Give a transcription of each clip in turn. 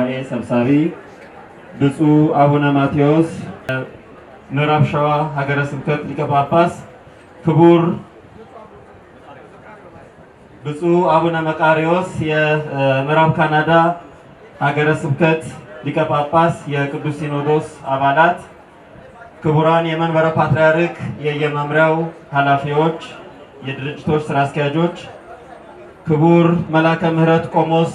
ሰብሳቢ ብፁዕ አቡነ ማቴዎስ ምዕራብ ሸዋ ሀገረ ስብከት ሊቀ ጳጳስ፣ ክቡር ብፁዕ አቡነ መቃርዮስ የምዕራብ ካናዳ ሀገረ ስብከት ሊቀ ጳጳስ፣ የቅዱስ ሲኖዶስ አባላት፣ ክቡራን የመንበረ ፓትርያርክ የየመምሪያው ኃላፊዎች፣ የድርጅቶች ስራ አስኪያጆች፣ ክቡር መላከ ምሕረት ቆሞስ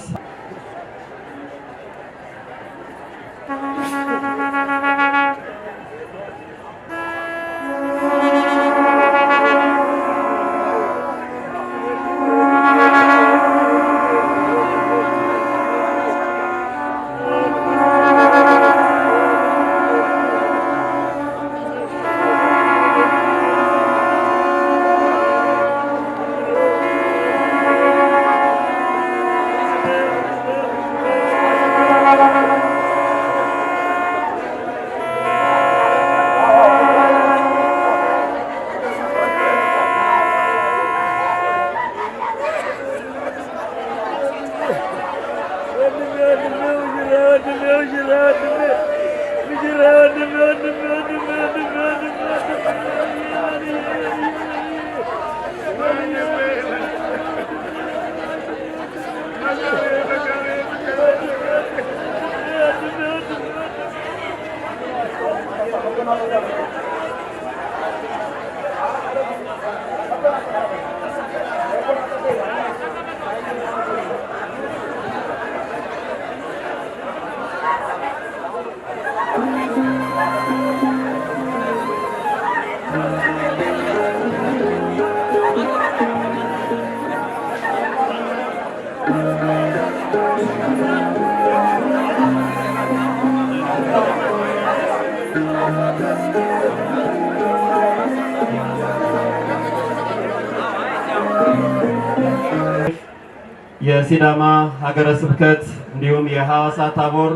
የሲዳማ ሀገረ ስብከት እንዲሁም የሐዋሳ ታቦር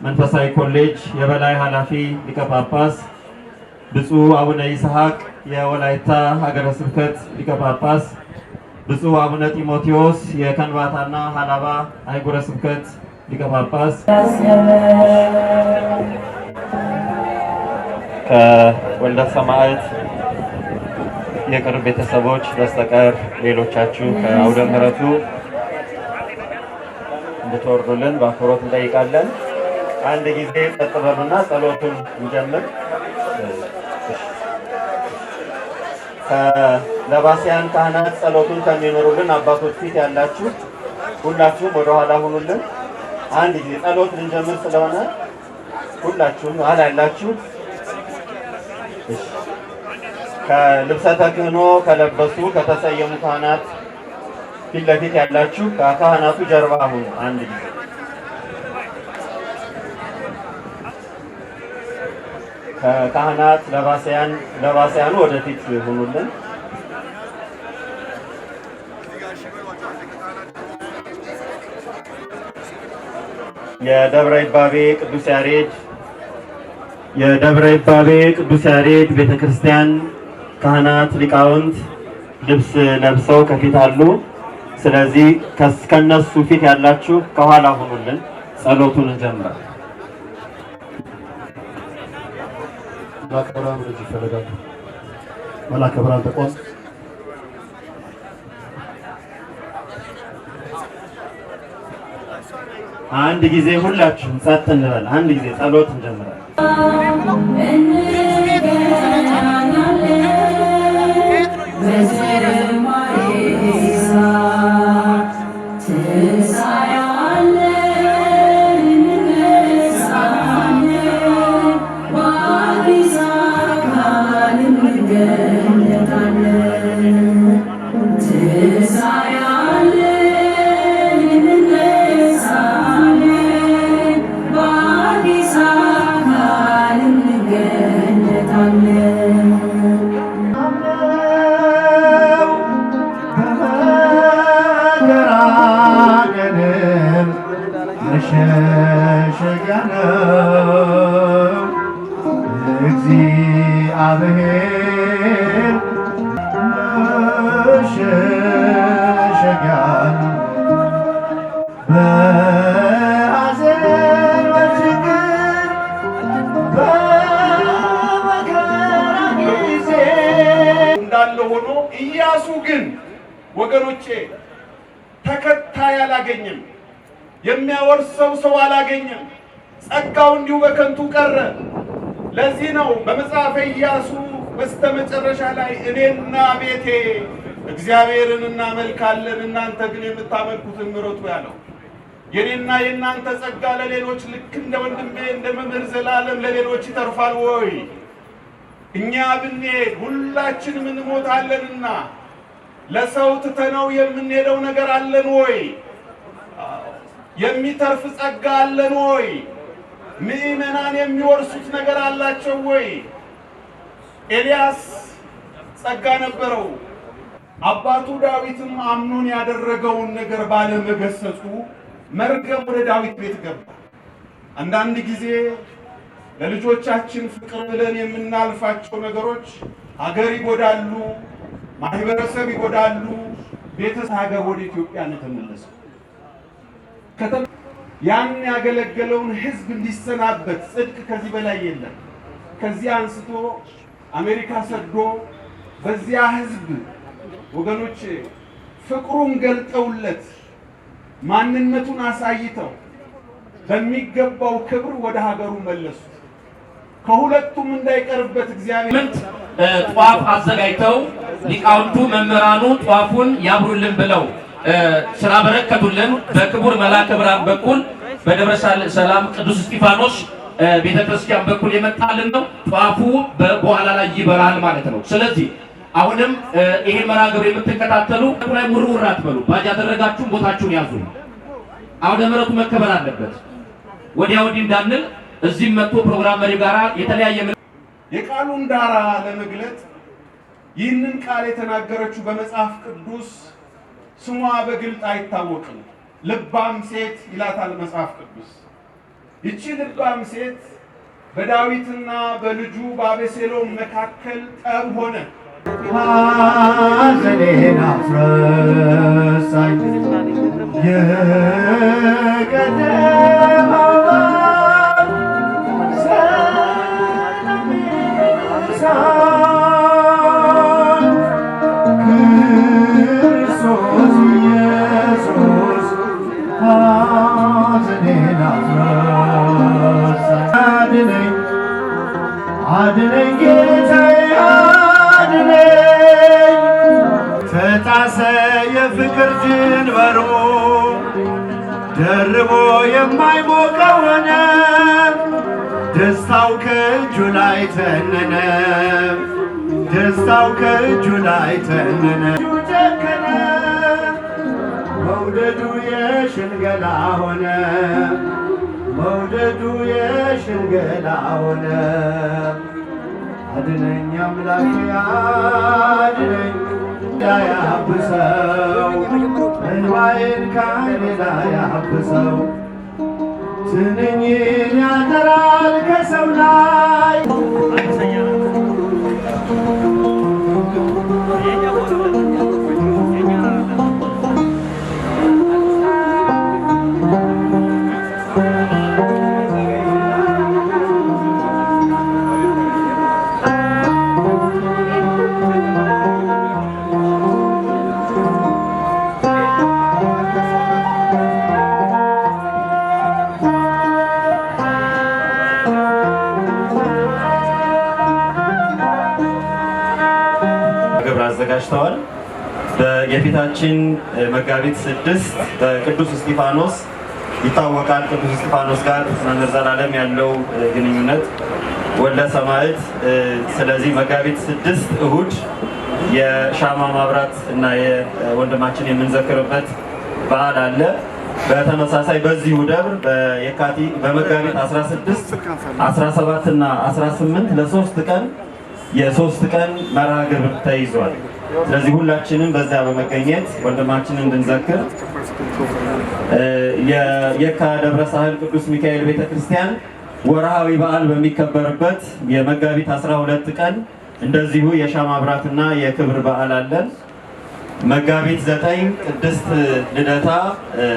መንፈሳዊ ኮሌጅ የበላይ ኃላፊ ሊቀ ጳጳስ፣ ብፁዕ አቡነ ይስሐቅ የወላይታ ሀገረ ስብከት ሊቀ ጳጳስ፣ ብፁዕ አቡነ ጢሞቴዎስ የከንባታና ሀላባ አህጉረ ስብከት ሊቀ ጳጳስ፣ ከወልደ ሰማዕት የቅርብ ቤተሰቦች በስተቀር ሌሎቻችሁ ከአውደ ምሕረቱ እንድትወርዱልን በአክብሮት እንጠይቃለን። አንድ ጊዜ ጸጥ በሉና ጸሎቱን እንጀምር። ከለባሲያን ካህናት ጸሎቱን ከሚኖሩልን አባቶች ፊት ያላችሁ ሁላችሁም ወደ ኋላ ሁኑልን። አንድ ጊዜ ጸሎት ልንጀምር ስለሆነ ሁላችሁም ኋላ ያላችሁ ከልብሰ ተክህኖ ከለበሱ ከተሰየሙ ካህናት ፊት ለፊት ያላችሁ ከካህናቱ ጀርባ ሁኑ። አንድ ጊዜ ከካህናት ለባሲያኑ ወደፊት ሁኑልን። የደብረ ይባቤ ቅዱስ ያሬድ ቤተክርስቲያን ካህናት ሊቃውንት ልብስ ለብሰው ከፊት አሉ። ስለዚህ ከነሱ ፊት ያላችሁ ከኋላ ሁኑልን። ጸሎቱን እንጀምራለን። መላከ ብርሃን ተቆም አንድ ጊዜ ሁላችሁም ጸጥ እንበል። አንድ ጊዜ ጸሎት እንጀምራለን። እግዚአብሔር መሸሸጊያ በሐዘን ኢያሱ ግን ወገኖቼ ተከታይ አላገኘም፣ የሚያወርሰው ሰው አላገኘም። ጸጋው እንዲሁ በከንቱ ቀረ። ለዚህ ነው በመጽሐፈ ኢያሱ በስተመጨረሻ ላይ እኔና ቤቴ እግዚአብሔርን እናመልካለን እናንተ ግን የምታመልኩትን ምረጡ ያለው። የኔና የእናንተ ጸጋ ለሌሎች ልክ እንደ ወንድሜ እንደ መምህር ዘላለም ለሌሎች ይተርፋል ወይ? እኛ ብንሄድ ሁላችንም እንሞታለንና ለሰው ትተነው የምንሄደው ነገር አለን ወይ? የሚተርፍ ጸጋ አለን ወይ? ምእመናን የሚወርሱት ነገር አላቸው ወይ? ኤልያስ ጸጋ ነበረው። አባቱ ዳዊትም አምኖን ያደረገውን ነገር ባለመገሰጹ መርገም ወደ ዳዊት ቤት ገባ። አንዳንድ ጊዜ ለልጆቻችን ፍቅር ብለን የምናልፋቸው ነገሮች ሀገር ይጎዳሉ፣ ማህበረሰብ ይጎዳሉ። ቤተሰብ ሀገር ወደ ኢትዮጵያ ነው ተመለሰው። ያን ያገለገለውን ህዝብ እንዲሰናበት ጽድቅ ከዚህ በላይ የለም። ከዚህ አንስቶ አሜሪካ ሰዶ በዚያ ህዝብ ወገኖች ፍቅሩን ገልጠውለት ማንነቱን አሳይተው በሚገባው ክብር ወደ ሀገሩ መለሱት። ከሁለቱም እንዳይቀርበት እግዚአብሔር ጧፍ አዘጋጅተው ሊቃውንቱ መምህራኑ ጧፉን ያብሩልን ብለው ስራ በረከቱልን። በክቡር መልአከ ብርሃን በኩል በደብረ ሰላም ቅዱስ እስጢፋኖስ ቤተክርስቲያን በኩል የመጣልን ነው። ጧፉ በኋላ ላይ ይበራል ማለት ነው። ስለዚህ አሁንም ይሄ መርሃ ግብር የምትከታተሉ ላይ ውርውር አትበሉ። ባጅ ያደረጋችሁ ቦታችሁን ያዙ። አውደ ምሕረቱ መከበር አለበት። ወዲያ ወዲህ እንዳንል እዚህም መጥቶ ፕሮግራም መሪ ጋራ የተለያየ የቃሉን ዳራ ለመግለጥ ይህንን ቃል የተናገረችው በመጽሐፍ ቅዱስ ስሟ በግልጥ አይታወቅም። ልባም ሴት ይላታል መጽሐፍ ቅዱስ። ይቺ ልባም ሴት በዳዊትና በልጁ በአቤሴሎም መካከል ጠብ ሆነ። ሐዘኔን አስረሳኝ የቀደመው ክርስቶስ ኢየሱስ ሐዘኔን አስረሳኝ። አድነኝ አድነኝ ጌታዬ ተጣሰ የፍቅር ድንበሩ ደርቦ የማይሞቀው ሆነ። ደስታው ከእጁ ላይ ተነነ፣ ደስታው ከእጁ ላይ ተነነ። ጨከነ መውደዱ የሽንገላ ሆነ፣ መውደዱ የሽንገላ ሆነ። አድነኝ አምላኬ አድነኝ ያብሰው እንባዬን ከዓይኔ ላይ ያብሰው። ትንኝን ያጠራል ከሰው ላይ አዘጋጅተዋል። የፊታችን መጋቢት 6 በቅዱስ እስጢፋኖስ ይታወቃል። ቅዱስ እስጢፋኖስ ጋር መምህር ዘላለም ያለው ግንኙነት ወልደ ሰማዕት። ስለዚህ መጋቢት 6 እሁድ የሻማ ማብራት እና የወንድማችን የምንዘክርበት በዓል አለ። በተመሳሳይ በዚሁ ደብር በመጋቢት 16፣ 17 እና 18 ለ3 ቀን የ3 ቀን መርሃ ግብር ተይዟል። ስለዚህ ሁላችንም በዚያ በመገኘት ወንድማችንን እንድንዘክር የየካ ደብረ ሳህል ቅዱስ ሚካኤል ቤተክርስቲያን ወርሃዊ በዓል በሚከበርበት የመጋቢት 12 ቀን እንደዚሁ የሻማ ማብራትና የክብር በዓል አለን። መጋቢት 9 ቅድስት ልደታ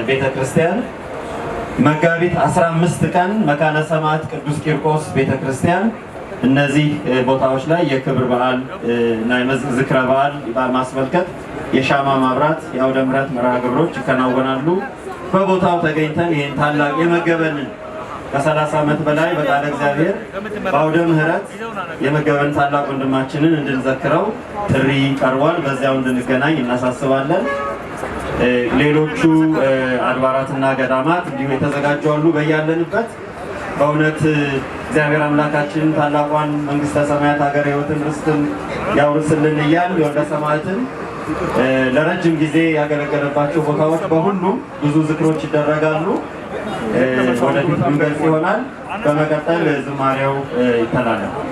ቤተክርስቲያን፣ መጋቢት 15 ቀን መካነ ሰማዕት ቅዱስ ቂርቆስ ቤተክርስቲያን እነዚህ ቦታዎች ላይ የክብር በዓል እና ዝክረ በዓል ማስመልከት የሻማ ማብራት የአውደ ምሕረት መርሃ ግብሮች ይከናወናሉ። በቦታው ተገኝተን ይህን ታላቅ የመገበንን ከ30 ዓመት በላይ በቃለ እግዚአብሔር በአውደ ምሕረት የመገበን ታላቅ ወንድማችንን እንድንዘክረው ጥሪ ቀርቧል። በዚያው እንድንገናኝ እናሳስባለን። ሌሎቹ አድባራትና ገዳማት እንዲሁ የተዘጋጁ አሉ። በያለንበት በእውነት እግዚአብሔር አምላካችን ታላቋን መንግስተ ሰማያት ሀገረ ሕይወትን ርስትን ያውርስልን እያል የወልደ ሰማዕትን ለረጅም ጊዜ ያገለገለባቸው ቦታዎች በሁሉም ብዙ ዝክሮች ይደረጋሉ። ወደፊት ምንገልጽ ይሆናል። በመቀጠል ዝማሬው ይተላለፋል።